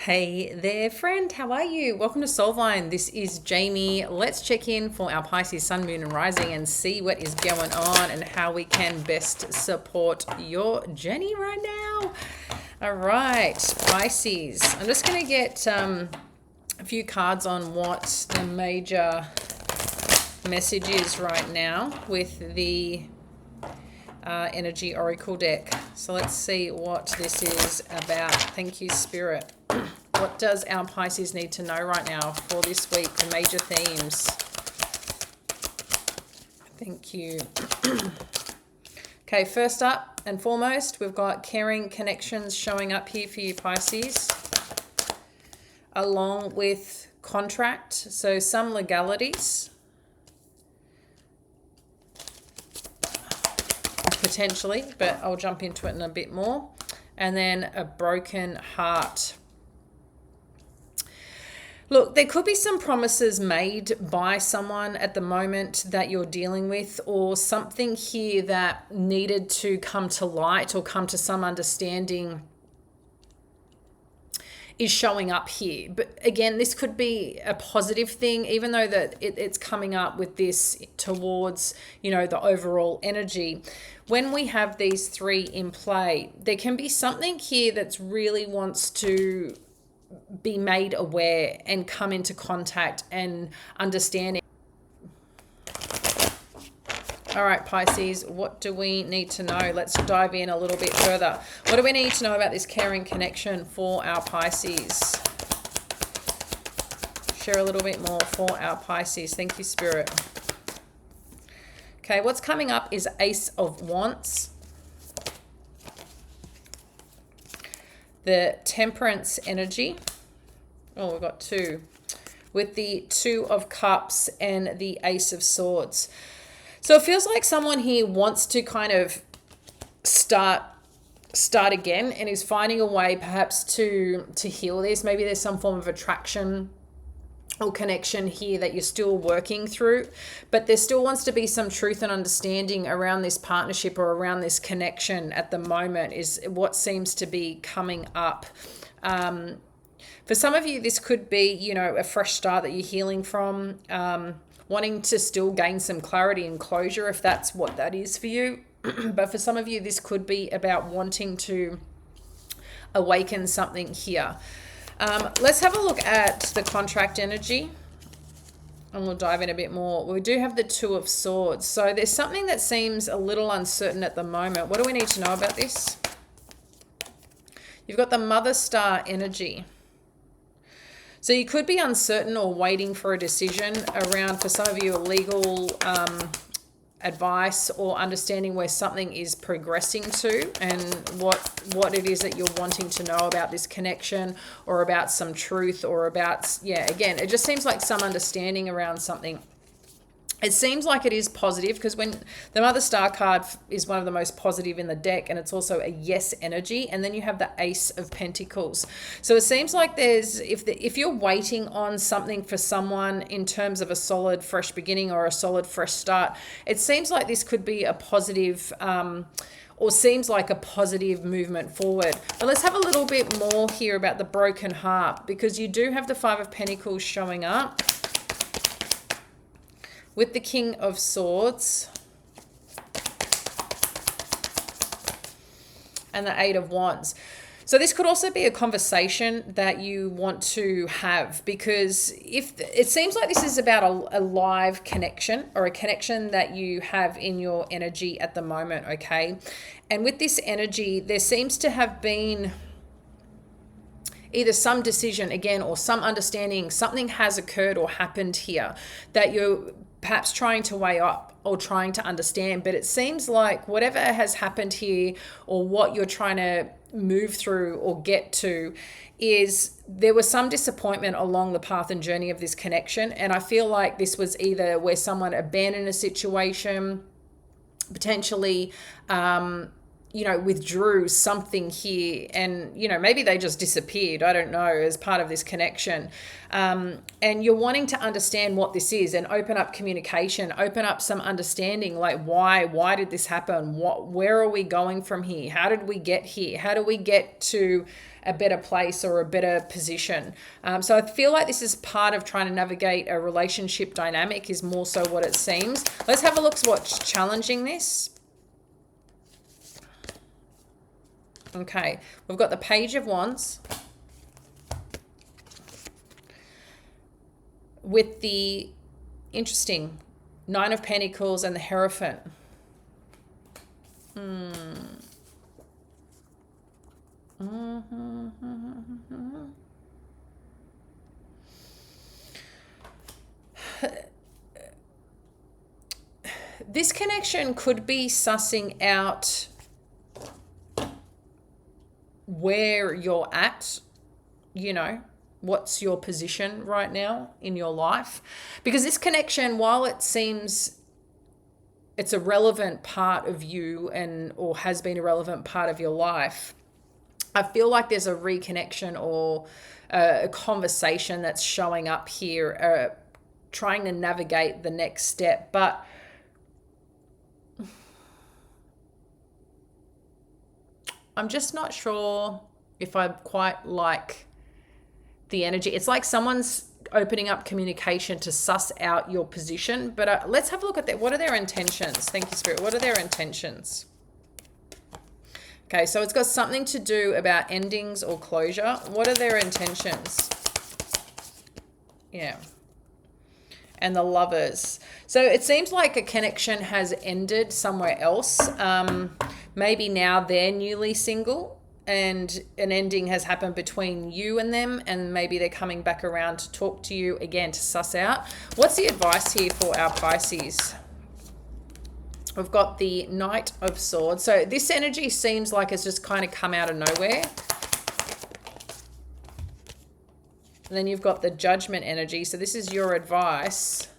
Hey there, friend. How are you? Welcome to Soulvine. This is Jamie. Let's check in for our Pisces Sun, Moon, and Rising and see what is going on and how we can best support your journey right now. All right, Pisces. I'm just going to get a few cards on what the major message is right now with the Energy Oracle deck. So let's see what this is about. Thank you, Spirit. What does our Pisces need to know right now for this week? The major themes. Thank you. Okay, first up and foremost, we've got caring connections showing up here for you, Pisces, along with contract. So some legalities, potentially, but I'll jump into it in a bit more. And then a broken heart. Look, there could be some promises made by someone at the moment that you're dealing with, or something here that needed to come to light or come to some understanding is showing up here. But again, this could be a positive thing, even though that it's coming up with this towards, the overall energy. When we have these three in play, there can be something here that's really wants to be made aware and come into contact and understanding. All right, Pisces, what do we need to know? Let's dive in a little bit further. What do we need to know about this caring connection for our Pisces? Share a little bit more for our Pisces. Thank you, Spirit. Okay, what's coming up is Ace of Wands, the Temperance energy. Oh, we've got two. With the Two of Cups and the Ace of Swords. So it feels like someone here wants to kind of start again and is finding a way perhaps to heal this. Maybe there's some form of attraction or connection here that you're still working through, but there still wants to be some truth and understanding around this partnership or around this connection at the moment is what seems to be coming up. For some of you, this could be, a fresh start that you're healing from, wanting to still gain some clarity and closure if that's what that is for you. But for some of you, this could be about wanting to awaken something here. Let's have a look at the contract energy and we'll dive in a bit more. We do have the Two of Swords. So there's something that seems a little uncertain at the moment. What do we need to know about this? You've got the Mother Star energy. So you could be uncertain or waiting for a decision around, for some of you, legal advice or understanding where something is progressing to and what it is that you're wanting to know about this connection or about some truth or about, again, it just seems like some understanding around something. It seems like it is positive because when the Mother Star card is one of the most positive in the deck, and it's also a yes energy, and then you have the Ace of Pentacles. So it seems like there's, if you're waiting on something for someone in terms of a solid fresh beginning or a solid fresh start, it seems like this could be a positive or seems like a positive movement forward. But let's have a little bit more here about the broken heart, because you do have the Five of Pentacles showing up with the King of Swords and the Eight of Wands. So this could also be a conversation that you want to have, because if it seems like this is about a live connection or a connection that you have in your energy at the moment, okay? And with this energy, there seems to have been either some decision again or some understanding, something has occurred or happened here that you're perhaps trying to weigh up or trying to understand. But it seems like whatever has happened here or what you're trying to move through or get to is there was some disappointment along the path and journey of this connection. And I feel like this was either where someone abandoned a situation, potentially withdrew something here, and, maybe they just disappeared. I don't know, as part of this connection. And you're wanting to understand what this is and open up communication, open up some understanding, like why did this happen? Where are we going from here? How did we get here? How do we get to a better place or a better position? So I feel like this is part of trying to navigate a relationship dynamic, is more so what it seems. Let's have a look at what's challenging this. Okay, we've got the Page of Wands with the interesting Nine of Pentacles and the Hierophant. This connection could be sussing out where you're at, what's your position right now in your life. Because this connection, while it seems it's a relevant part of you or has been a relevant part of your life, I feel like there's a reconnection or a conversation that's showing up here, trying to navigate the next step. But I'm just not sure if I quite like the energy. It's like someone's opening up communication to suss out your position. But let's have a look at that. What are their intentions? Thank you, Spirit. What are their intentions? Okay, so it's got something to do about endings or closure. What are their intentions? Yeah. And the Lovers. So it seems like a connection has ended somewhere else. Maybe now they're newly single and an ending has happened between you and them, and maybe they're coming back around to talk to you again to suss out. What's the advice here for our Pisces? We've got the Knight of Swords. So this energy seems like it's just kind of come out of nowhere. And then you've got the Judgment energy. So this is your advice.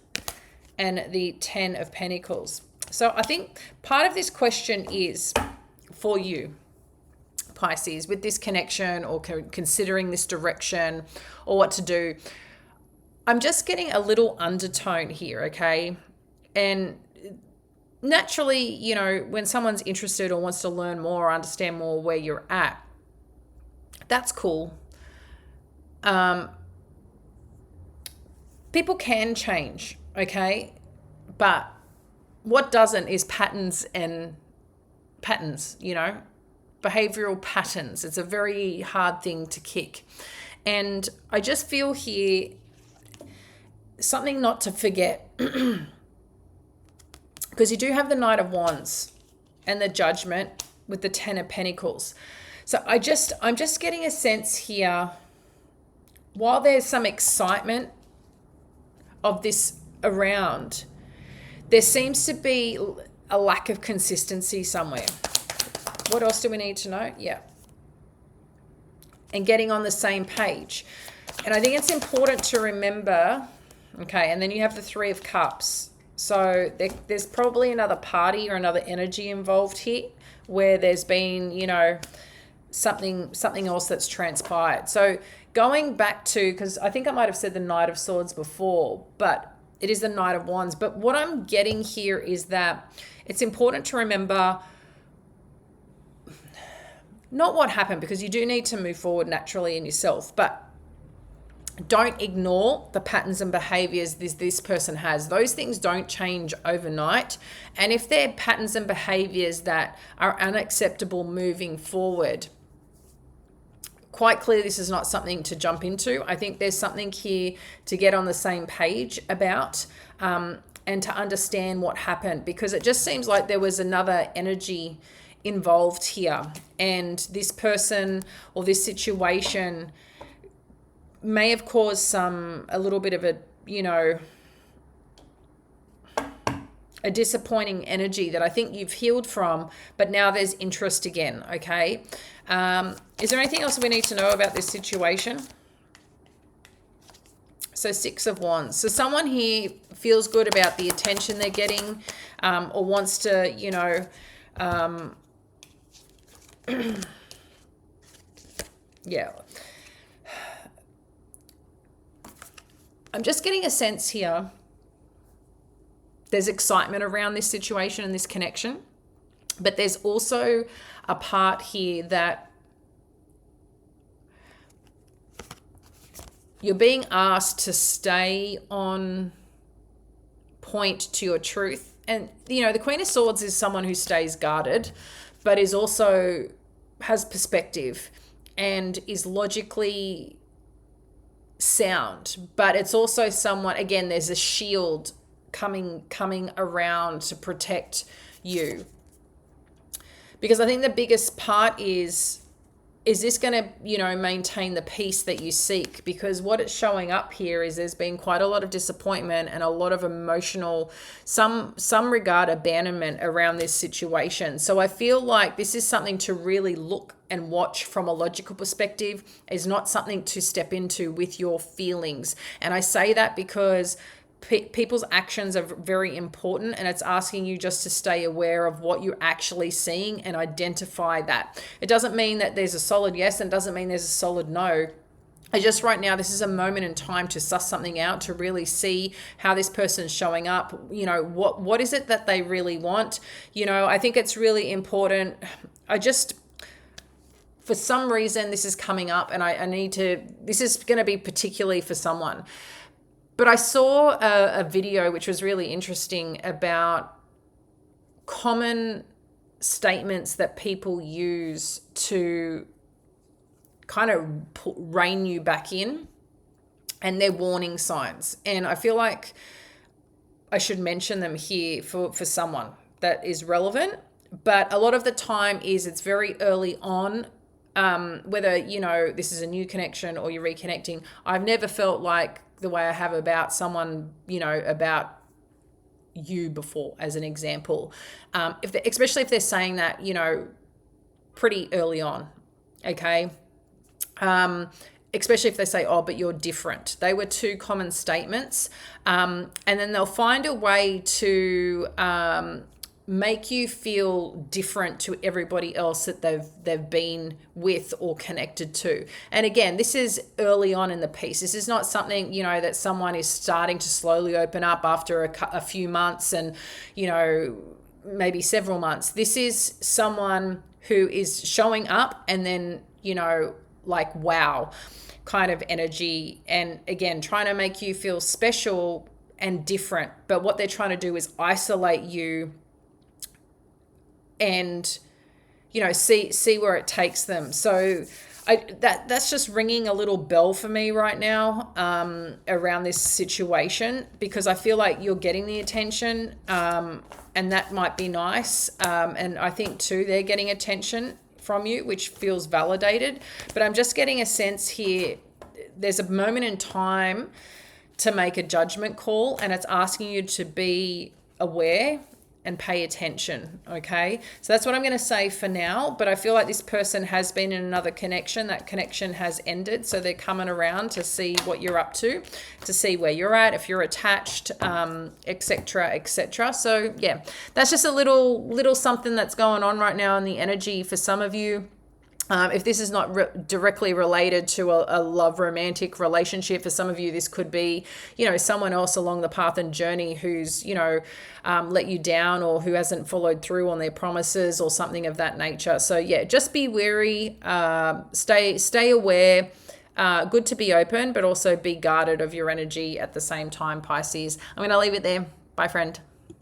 And the Ten of Pentacles. So I think part of this question is for you, Pisces, with this connection or considering this direction or what to do. I'm just getting a little undertone here, okay? And naturally, when someone's interested or wants to learn more or understand more where you're at, that's cool. People can change, okay? But what doesn't is patterns, behavioral patterns. It's a very hard thing to kick. And I just feel here something not to forget, because you do have the Knight of Wands and the Judgment with the Ten of Pentacles. So I'm just getting a sense here, while there's some excitement of this around, there seems to be a lack of consistency somewhere. What else do we need to know? Yeah. And getting on the same page. And I think it's important to remember, okay, and then you have the Three of Cups. So there's probably another party or another energy involved here where there's been, something else that's transpired. So going back to, because I think I might have said the Knight of Swords before, but it is the Knight of Wands. But what I'm getting here is that it's important to remember not what happened, because you do need to move forward naturally in yourself, but don't ignore the patterns and behaviors this person has. Those things don't change overnight. And if they're patterns and behaviors that are unacceptable moving forward, quite clear this is not something to jump into. I think there's something here to get on the same page about, and to understand what happened, because it just seems like there was another energy involved here, and this person or this situation may have caused a little bit of a disappointing energy that I think you've healed from, but now there's interest again, okay? Is there anything else we need to know about this situation? So Six of Wands. So someone here feels good about the attention they're getting, or wants to, Yeah. I'm just getting a sense here. There's excitement around this situation and this connection, but there's also a part here that you're being asked to stay on point to your truth. And, the Queen of Swords is someone who stays guarded, but is also has perspective and is logically sound. But it's also someone, again, there's a shield coming around to protect you. Because I think the biggest part is this going to, maintain the peace that you seek? Because what it's showing up here is there's been quite a lot of disappointment and a lot of emotional, some regard abandonment around this situation. So I feel like this is something to really look and watch from a logical perspective, is not something to step into with your feelings. And I say that because people's actions are very important, and it's asking you just to stay aware of what you're actually seeing and identify that. It doesn't mean that there's a solid yes, and it doesn't mean there's a solid no. Just right now, this is a moment in time to suss something out, to really see how this person's showing up. What is it that they really want? I think it's really important. For some reason, this is coming up, and this is going to be particularly for someone. But I saw a video which was really interesting about common statements that people use to kind of rein you back in, and they're warning signs. And I feel like I should mention them here for someone that is relevant. But a lot of the time it's very early on, whether, this is a new connection or you're reconnecting. I've never felt like the way I have about someone, about you before, as an example. Especially if they're saying that, pretty early on, okay? Especially if they say, oh, but you're different. They were two common statements. And then they'll find a way to make you feel different to everybody else that they've been with or connected to. And again, this is early on in the piece. This is not something, that someone is starting to slowly open up after a few months and, maybe several months. This is someone who is showing up and then, like, wow kind of energy. And again, trying to make you feel special and different. But what they're trying to do is isolate you and see where it takes them. So that's just ringing a little bell for me right now, around this situation, because I feel like you're getting the attention, and that might be nice, and I think too they're getting attention from you, which feels validated. But I'm just getting a sense here, there's a moment in time to make a judgment call, and it's asking you to be aware and pay attention, okay? So that's what I'm going to say for now, but I feel like this person has been in another connection. That connection has ended, so they're coming around to see what you're up to see where you're at, if you're attached, etc., etc. So yeah, that's just a little something that's going on right now in the energy for some of you. If this is not directly related to a love romantic relationship, for some of you, this could be, someone else along the path and journey who's, let you down, or who hasn't followed through on their promises or something of that nature. So yeah, just be wary, stay aware, good to be open, but also be guarded of your energy at the same time, Pisces. I'm going to leave it there. Bye, friend.